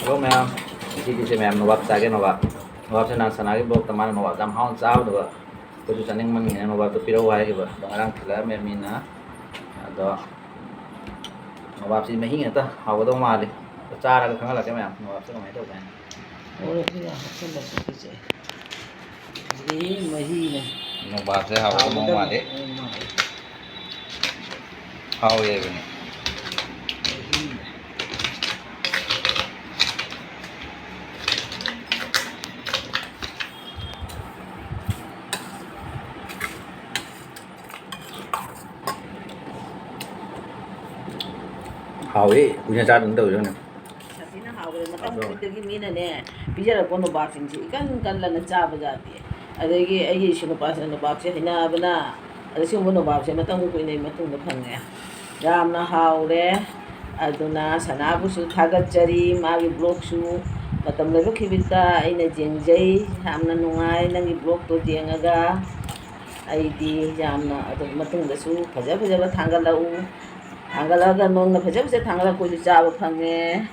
Hello ma'am, GTC ma'am, Novak Sage Novak. Novak sa nasa nagi blog taman Novak jam haun sa ba. Kuju saning man ngene Novak to piro hai ba. Dangarang thila me mina. Ado Novak si mahi ngata hawa do mali. Chara ka khangala ke ma'am. Novak sa mai to ba. और फिर हसन बस पीछे ये महीने Novak sa hawa do mali. Hawa ye bani. Hawi punya cara ndak yo ne. Tapi na hawa na matang pagdagi mina ne bijara ko no boxing si ikan kan la na chaba jati adagi ai shino pas no boxing hina bana ada si mo no boxing matang ko inay matang no phangya yam na hawre aduna sanabu su thagat jari magi blog su matam na khibita aina jengjai hamna nungai nangi blog to jengaga aidi yamna adu matang da su phaja phaja ba thangalau thangalaga nongna phaja phaja thangala ko ju chaba phangye